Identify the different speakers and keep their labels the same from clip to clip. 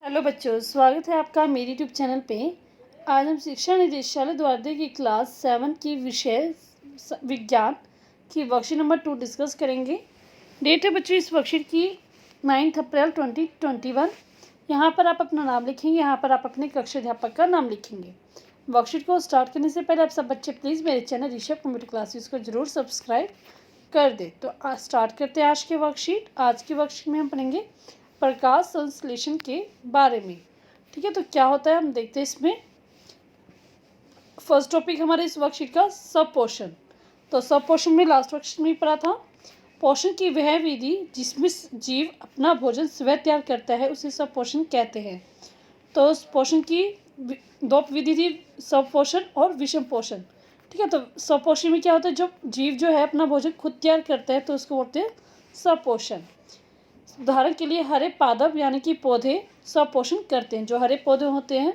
Speaker 1: Hello बच्चों, स्वागत है आपका मेरे यूट्यूब चैनल पे। आज हम शिक्षा निदेशालय द्वारा की क्लास 7 की विषय विज्ञान की वर्कशीट नंबर 2 डिस्कस करेंगे। डेट है बच्चों इस वर्कशीट की 9 अप्रैल 2021। यहाँ पर आप अपना नाम लिखेंगे, यहाँ पर आप अपने कक्षा अध्यापक का नाम लिखेंगे। वर्कशीट को स्टार्ट करने से पहले आप सब बच्चे प्लीज़ मेरे चैनल ऋषभ कंप्यूटर क्लासेस को जरूर सब्सक्राइब कर दे। तो स्टार्ट करते हैं आज की वर्कशीट। आज की वर्कशीट में हम पढ़ेंगे प्रकाश संश्लेषण के बारे में। ठीक है, तो क्या होता है हम देखते हैं इसमें। फर्स्ट टॉपिक हमारे इस वर्कशीट का सब पोषण। तो सब पोषण में लास्ट वर्कशीट में पढ़ा था पोषण की वह विधि जिसमें जीव अपना भोजन स्वयं तैयार करता है उसे सब पोषण कहते हैं। तो उस पोषण की दो विधि थी, सब पोषण और विषम पोषण। ठीक है, तो सब पोषण में क्या होता है, जब जीव जो है अपना भोजन खुद तैयार करता है तो उसको बोलते हैं सब पोषण। उदाहरण के लिए हरे पादप यानी कि पौधे सब पोषण करते हैं। जो हरे पौधे होते हैं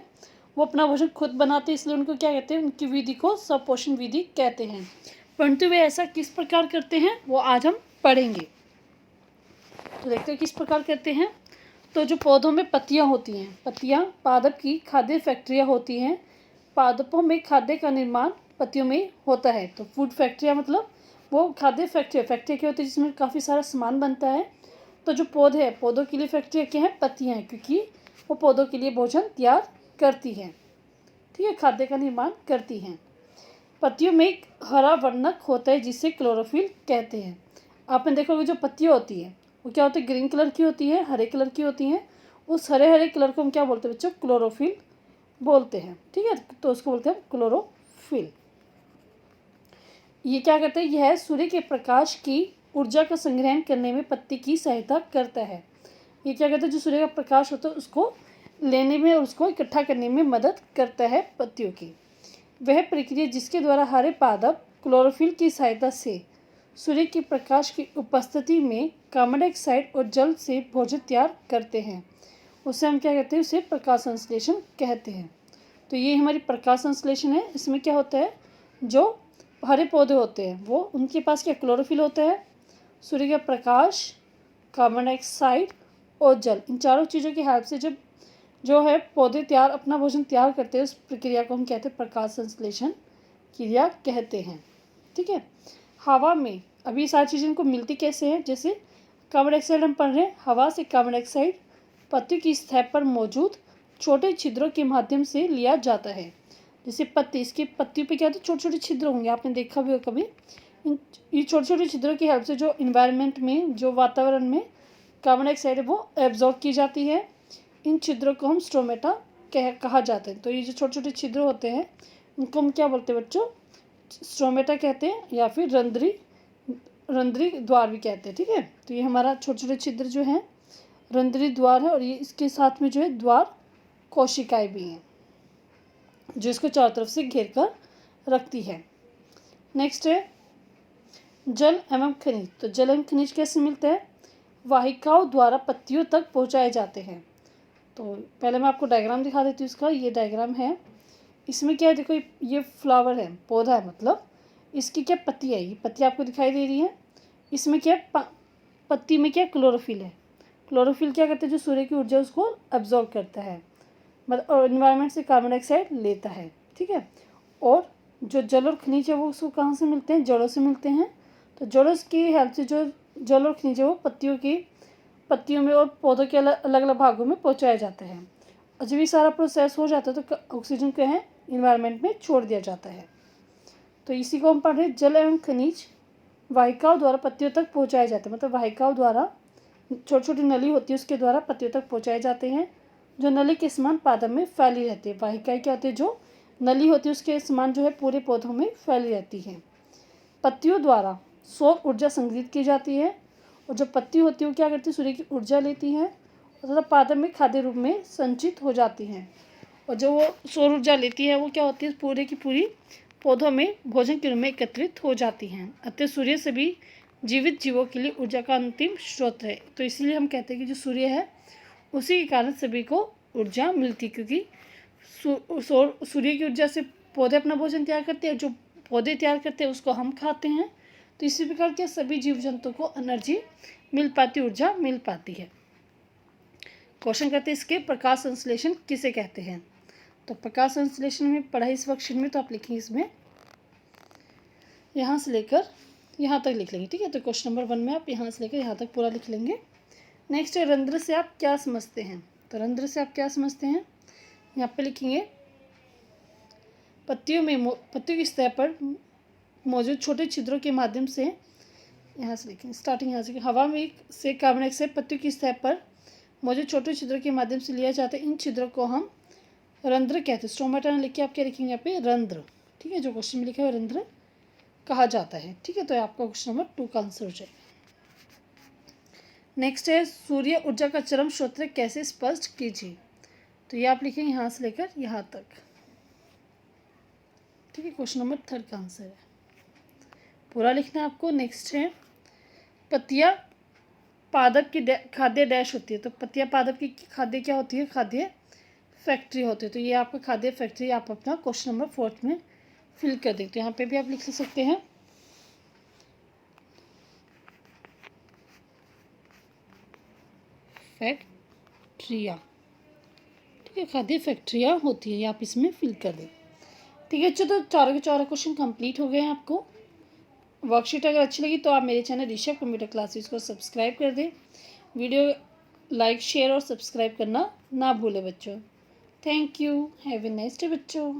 Speaker 1: वो अपना भोजन खुद बनाते हैं, इसलिए उनको क्या कहते हैं, उनकी विधि को सब पोषण विधि कहते हैं। परंतु वे ऐसा किस प्रकार करते हैं वो आज हम पढ़ेंगे। तो देखते हैं किस प्रकार करते हैं। तो जो पौधों में पत्तियां होती हैं, पत्तियां पादप की खाद्य फैक्ट्रियां होती हैं। पादपों में खाद्य का निर्माण पत्तियों में होता है। तो फूड फैक्ट्रियां मतलब वो खाद्य फैक्ट्रिया क्या होती है जिसमें काफ़ी सारा सामान बनता है। तो जो पौधे हैं, पौधों के लिए फैक्ट्रियाँ क्या हैं, पत्तियाँ हैं, क्योंकि वो पौधों के लिए भोजन तैयार करती हैं। ठीक है, खाद्य का निर्माण करती हैं। पत्तियों में एक हरा वर्णक होता है जिसे क्लोरोफिल कहते हैं। आपने देखोगे जो पत्तियाँ होती हैं वो क्या होती है, ग्रीन कलर की होती है, हरे कलर की होती हैं। उस हरे हरे कलर को हम क्या बोलते हैं बच्चों, क्लोरोफिल बोलते हैं। ठीक है, तो उसको बोलते हैं क्लोरोफिल। ये क्या करते हैं, यह सूर्य के प्रकाश की ऊर्जा का संग्रहण करने में पत्ती की सहायता करता है। ये क्या करता है, जो सूर्य का प्रकाश होता है उसको लेने में और उसको इकट्ठा करने में मदद करता है पत्तियों की। वह प्रक्रिया जिसके द्वारा हरे पादप क्लोरोफिल की सहायता से सूर्य के प्रकाश की उपस्थिति में कार्बन डाइऑक्साइड और जल से भोजन तैयार करते हैं, उसे हम क्या कहते हैं, उसे प्रकाश संश्लेषण कहते हैं। तो ये हमारी प्रकाश संश्लेषण है। इसमें क्या होता है, जो हरे पौधे होते हैं वो उनके पास क्या क्लोरोफिल होता है, सूर्य का प्रकाश, कार्बन डाइऑक्साइड और जल, इन चारों चीज़ों की हेल्प से जब जो है पौधे अपना भोजन तैयार करते हैं, उस प्रक्रिया को हम कहते हैं प्रकाश संश्लेषण क्रिया कहते हैं। ठीक है, हवा में अभी सारी चीज़ें इनको मिलती कैसे हैं, जैसे कार्बन डाइऑक्साइड हम पढ़ रहे हैं, हवा से कार्बन डाइऑक्साइड पत्ती की सतह पर मौजूद छोटे छिद्रों के माध्यम से लिया जाता है। जैसे पत्ती, इसकी पत्तियों पे क्या होता है, छोटे छोटे छिद्र होंगे, आपने देखा भी हो कभी। ये छोटे छोटे छिद्रों की हेल्प से जो इन्वायरमेंट में, जो वातावरण में कार्बन डाइऑक्साइड है वो एब्जॉर्ब की जाती है। इन छिद्रों को हम स्ट्रोमेटा कहा जाता है। तो ये जो छोटे छोटे छिद्र होते हैं इनको हम क्या बोलते हैं बच्चों, स्ट्रोमेटा कहते हैं, या फिर रंध्री द्वार भी कहते हैं। ठीक है, तो ये हमारा छोटे छोटे छिद्र जो हैं रंध्री द्वार है, और ये इसके साथ में जो है द्वार कोशिकाएं भी हैं जो इसको चारों तरफ से घेर कर रखती है। नेक्स्ट है जल एवं खनिज। तो जल एवं खनिज कैसे मिलते हैं, वाहिकाओं द्वारा पत्तियों तक पहुंचाए जाते हैं। तो पहले मैं आपको डायग्राम दिखा देती हूँ इसका। ये डायग्राम है, इसमें क्या है, देखो ये फ्लावर है, पौधा है, मतलब इसकी क्या पत्ती है, ये पत्ती आपको दिखाई दे रही है। इसमें क्या पत्ती में क्या क्लोरोफिल है। क्लोरोफिल क्या करता है, जो सूर्य की ऊर्जा उसको एब्जॉर्ब करता है, मतलब और इन्वायरमेंट से कार्बन डाइऑक्साइड लेता है। ठीक है, और जो जल और खनिज है वो उसको कहाँ से मिलते हैं, जड़ों से मिलते हैं। तो जड़ों की हेल्प से जो जल और खनिज है वो पत्तियों में और पौधों के अलग अलग भागों में पहुंचाया जाता है। और जब ये सारा प्रोसेस हो जाता है तो ऑक्सीजन को है इन्वायरमेंट में छोड़ दिया जाता है। तो इसी को हम पढ़ रहे हैं, जल एवं खनिज वाहिकाओं द्वारा पत्तियों तक पहुँचाए जाते हैं। मतलब वाहिकाओं द्वारा, छोटी छोटी नली होती है उसके द्वारा पत्तियों तक पहुँचाए जाते हैं, जो नली के समान पादप में फैली रहती है। वाहिकाएँ क्या होती है, जो नली होती है उसके समान जो है पूरे पौधों में फैली रहती है। पत्तियों द्वारा सौर ऊर्जा संग्रहित की जाती है, और जो पत्ती होती है वो क्या करती है, सूर्य की ऊर्जा लेती है और तथा पादप में खाद्य रूप में संचित हो जाती हैं। और जो वो सौर ऊर्जा लेती है वो क्या होती है, पूरे की पूरी पौधों में भोजन के रूप में एकत्रित हो जाती हैं। अतः सूर्य सभी जीवित जीवों के लिए ऊर्जा का अंतिम स्रोत है। तो इसीलिए हम कहते हैं कि जो सूर्य है उसी के कारण सभी को ऊर्जा मिलती है, क्योंकि सूर्य की ऊर्जा से पौधे अपना भोजन तैयार करते हैं, जो पौधे तैयार करते हैं उसको हम खाते हैं। तो इसी प्रकार के सभी जीव जंतु को एनर्जी मिल पाती, ऊर्जा मिल पाती है। क्वेश्चन कहते हैं इसके प्रकाश संश्लेषण किसे कहते हैं। तो प्रकाश संश्लेषण में पढ़ा इस वर्कशीट में, तो आप लिखेंगे इसमें यहाँ से लेकर यहाँ तक लिख लेंगे, ठीक है। तो क्वेश्चन नंबर 1 में आप यहाँ से लेकर यहाँ तक पूरा लिख लेंगे। नेक्स्ट है रंध्र से आप क्या समझते हैं। तो रंध्र से आप क्या समझते हैं, यहाँ पे लिखेंगे पत्तियों की सतह पर मौजूद छोटे छिद्रों के माध्यम से, यहाँ से लिखेंगे स्टार्टिंग यहाँ से, हवा में से कार्बन डाइऑक्साइड पत्तियों की सतह पर मौजूद छोटे छिद्रों के माध्यम से लिया जाता है। इन छिद्रों को हम रंध्र कहते हैं। स्टोमेटा लिख के आप क्या लिखेंगे यहाँ पे, रंध्र, ठीक है। जो क्वेश्चन में लिखा है रंध्र कहा जाता है, ठीक है। तो आपका क्वेश्चन नंबर 2 का आंसर हो जाएगा। नेक्स्ट है सूर्य ऊर्जा का चरम स्रोत कैसे स्पष्ट कीजिए। तो ये आप लिखेंगे यहाँ से लेकर यहाँ तक, ठीक है। क्वेश्चन नंबर 3 का आंसर है, पूरा लिखना है आपको। नेक्स्ट है पत्तियाँ पादप की खाद्य डैश होती है। तो पत्तियाँ पादप की खाद्य क्या होती है, खाद्य फैक्ट्री होती है। तो ये आपका खाद्य फैक्ट्री आप अपना क्वेश्चन नंबर 4 में फिल कर दें। तो यहाँ पे भी आप लिख सकते हैं फैक्ट्रिया, ठीक है, खाद्य फैक्ट्रिया होती है, ये आप इसमें फिल कर दें, ठीक है। चलो तो चारों के चारों क्वेश्चन कंप्लीट हो गए हैं। आपको वर्कशीट अगर अच्छी लगी तो आप मेरे चैनल ऋषभ कंप्यूटर क्लासेस को सब्सक्राइब कर दें। वीडियो लाइक शेयर और सब्सक्राइब करना ना भूलें बच्चों। Thank you, have a nice day बच्चों।